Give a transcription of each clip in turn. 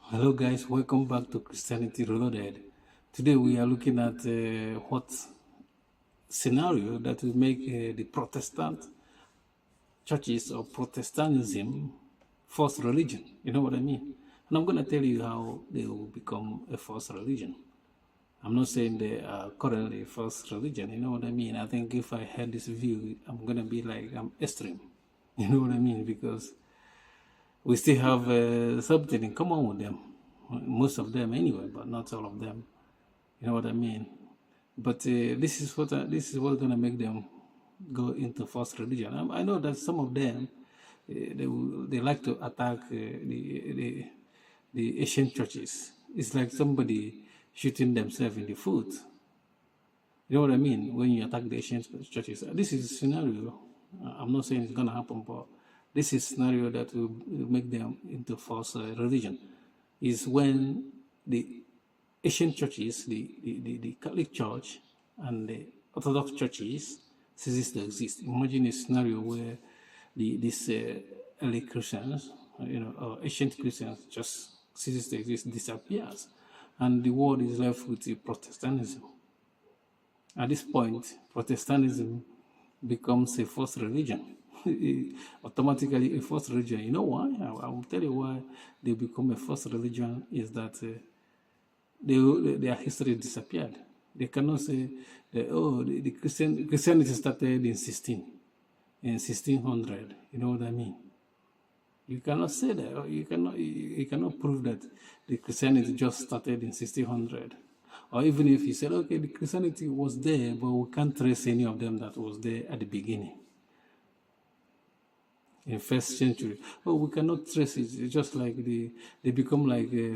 Hello guys, welcome back to Christianity Reloaded. Today we are looking at what scenario that will make the Protestant churches or Protestantism false religion. You know what I mean? And I'm going to tell you how they will become a false religion. I'm not saying they are currently a false religion. You know what I mean? I think if I had this view, I'm going to be like, I'm extreme. You know what I mean? Because we still have something in common with them. Most of them anyway, but not all of them. You know what I mean? But this is what's going to make them go into false religion. I know that some of them they like to attack the Asian churches. It's like somebody shooting themselves in the foot. You know what I mean? When you attack the Asian churches, this is a scenario. I'm not saying it's going to happen, but this is a scenario that will make them into false religion. Is when the Asian churches, the Catholic Church and the Orthodox churches ceases to exist. Imagine a scenario where these early Christians, or ancient Christians, just ceases to exist, disappears, and the world is left with Protestantism. At this point, Protestantism becomes a false religion. Automatically a false religion. You know why? I will tell you why they become a false religion is that their history disappeared. They cannot say that, oh, the Christianity started in 1600. You know what I mean? You cannot say that. Or you cannot prove that the Christianity just started in 1600. Or even if you said, okay, the Christianity was there, but we can't trace any of them that was there at the beginning. In first century, oh, we cannot trace it. It's just like they become like the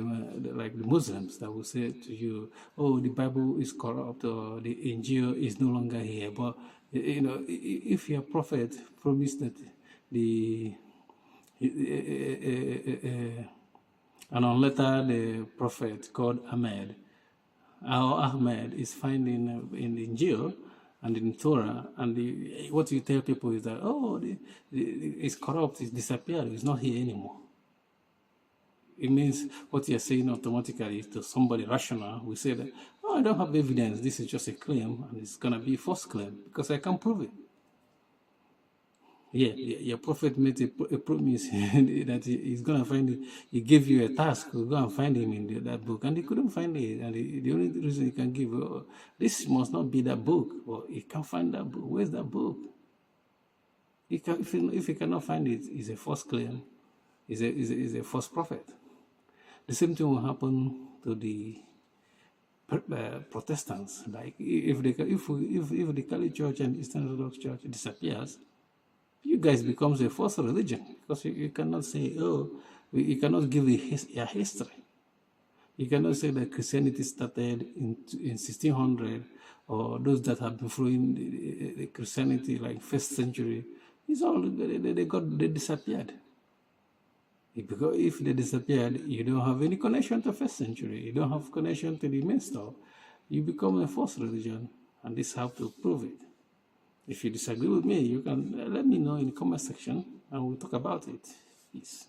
Muslims that will say to you, oh, the Bible is corrupt or the Injil is no longer here. But if your prophet promised that and on later the prophet called Ahmed is finding in the Injil and in Torah, and what you tell people is that, oh, it's corrupt, it's disappeared, it's not here anymore. It means what you're saying automatically to somebody rational will say that, oh, I don't have evidence, this is just a claim, and it's going to be a false claim because I can't prove it. Yeah, your prophet made a promise that he's going to find it. He gave you a task to go and find him in that book, and he couldn't find it. And the only reason he can give, oh, this must not be that book. Well, he can't find that book. Where's that book? If he cannot find it, it's a false claim. Is a false prophet. The same thing will happen to the Protestants. Like if the Catholic Church and Eastern Orthodox Church disappears, you guys becomes a false religion because you cannot say, oh, you cannot give a history. You cannot say that Christianity started in 1600 or those that have been following the Christianity like first century. It's all they disappeared. Because if they disappeared, you don't have any connection to first century. You don't have connection to the main stuff. You become a false religion, and this how to prove it. If you disagree with me, you can let me know in the comment section and we'll talk about it. Peace.